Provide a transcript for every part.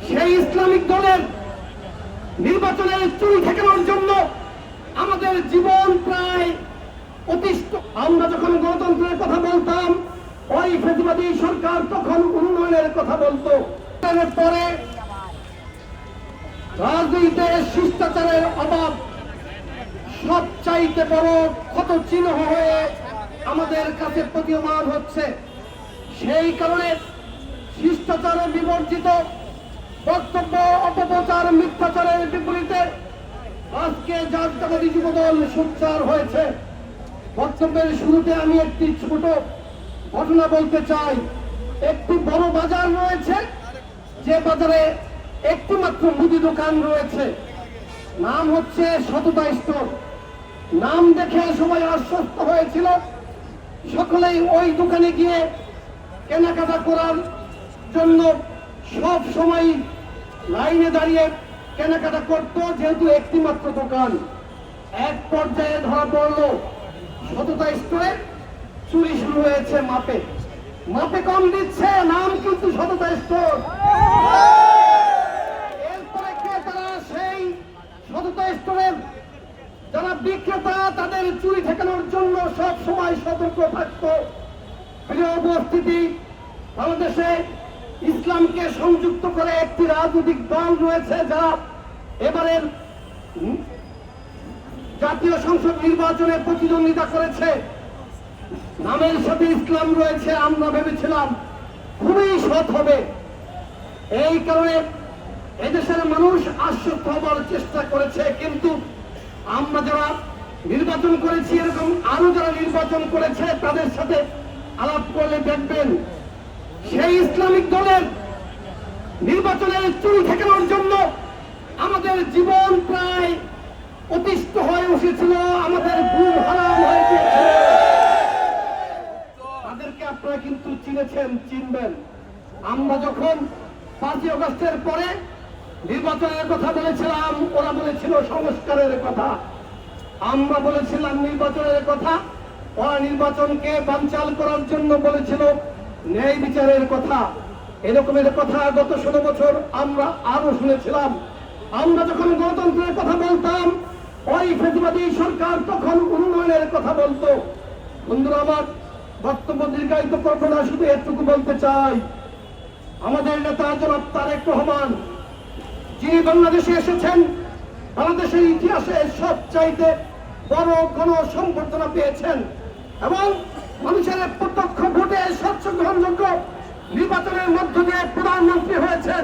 সেই ইসলামিক দলের নির্বাচনের চুরি ঠেকানোর জন্য আমাদের জীবন প্রায় অতিষ্ঠ। আমরা যখন গণতন্ত্রের কথা বলতাম, ওই ফেসিবাদী সরকার তখন উন্নয়নের কথা বলতো। পরে রাজনীতিতে শিষ্টাচারের অভাব সবচাইতে বড় ক্ষত চিহ্ন হয়ে আমাদের কাছে প্রতীয়মান হচ্ছে। সেই কারণে শিষ্টাচারে বিবর্জিত বক্তব্য, অপপ্রচার, মিথ্যাচারের বিপরীতে আজকে জাতীয়তাবাদী যুবদল সোচ্চার হয়েছে। বক্তব্যের শুরুতে আমি একটি ছোট ঘটনা বলতে চাই। একটি বড় বাজার রয়েছে, যে বাজারে একটি মাত্র মুদি দোকান রয়েছে, নাম হচ্ছে সততা স্টোর। নাম দেখে সবাই আশ্বস্ত হয়েছিল, সকলেই ওই দোকানে গিয়ে কেনাকাটা করার জন্য সব সময় লাইনে দাঁড়িয়ে কেনাকাটা করত, যেহেতু একটি মাত্র দোকান। এক পর্যায়ে ধরা পড়ল সততা স্টোরে চুরি শুরু হয়েছে। মাপে মাপে কম দিচ্ছে, নাম কিন্তু সততা স্টোর। এরপরে ক্রেতারা সেই সততা স্টোরের যারা বিক্রেতা, তাদের চুরি ঠেকানোর জন্য সব সময় সতর্ক থাকতো। প্রিয় উপস্থিতি, বাংলাদেশে ইসলামকে সংযুক্ত করে একটি রাজনৈতিক দল রয়েছে, যারা এবারের জাতীয় সংসদ নির্বাচনে প্রতিদ্বন্দ্বিতা করেছে। নামের সাথে ইসলাম রয়েছে। আমরা ভেবেছিলাম খুবই সৎ হবে। এই কারণে এদেশের মানুষ আশ্বস্ত হবার চেষ্টা করেছে। কিন্তু আমরা যারা নির্বাচন করেছি, এরকম আরো যারা নির্বাচন করেছে, তাদের সাথে আলাপ করলে দেখবেন সেই ইসলামিক দলের নির্বাচনের চুরি ঠেকানোর জন্য আমাদের জীবন প্রায় অতিষ্ঠ হয়ে উঠেছিল, আমাদের ঘুম হারাম হয়ে গিয়েছিল। তাদেরকে আপনারা কিন্তু চিনেছেন, চিনবেন। আমরা যখন 5ই আগস্টের পরে নির্বাচনের কথা বলেছিলাম, ওরা বলেছিল সংস্কারের কথা। আমরা বলেছিলাম নির্বাচনের কথা, ওরা নির্বাচনকে বানচাল করার জন্য বলেছিল ন্যায় বিচারের কথা। এরকমের কথা গত 16 বছর আমরা আরো শুনেছিলাম। আমরা যখন গণতন্ত্রের কথা বলতাম, ওই ফেসিবাদী সরকার তখন উন্নয়নের কথা বলতো। বন্ধুরা আমার, বক্তব্য দীর্ঘায়িত করব না, শুধু এটুকু বলতে চাই, আমাদের নেতা জনাব তারেক রহমান, যিনি বাংলাদেশে এসেছেন, বাংলাদেশের ইতিহাসে সবচাইতে বড় গণসম্বর্ধনা পেয়েছেন এবং মানুষের প্রত্যক্ষ ভোটে স্বচ্ছ গ্রহণযোগ্য নির্বাচনের মধ্য দিয়ে প্রধানমন্ত্রী হয়েছেন।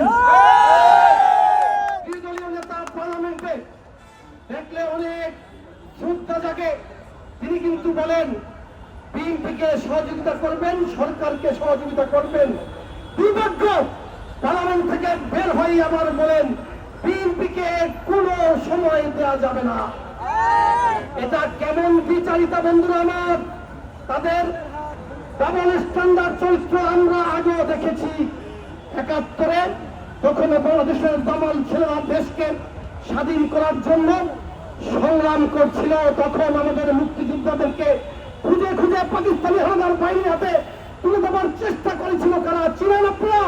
বিরোধী নেতা পার্লামেন্টে দেখলে অনেক শ্রদ্ধা জাগে। তিনি কিন্তু বলেন বিএনপিকে সহযোগিতা করবেন, সরকারকে সহযোগিতা করবেন। দুর্ভাগ্য, পার্লামেন্ট থেকে বের হয়ে আবার বলেন বিএনপিকে কোনো সময় দেওয়া যাবে না। এটা কেমন বিচারিতা বন্ধুরা আমার? তাদের ডাবল স্ট্যান্ডার্ড চরিত্র আমরা আগেও দেখেছি। 71-এ তখন বাংলাদেশের দামাল ছেলেরা দেশকে স্বাধীন করার জন্য সংগ্রাম করছিল, তখন আমাদের মুক্তিযোদ্ধাদেরকে খুঁজে খুঁজে পাকিস্তানি হানাদার বাহিনী হাতে তুলে দেওয়ার চেষ্টা করেছিল কারা? চিনেন আপনারা?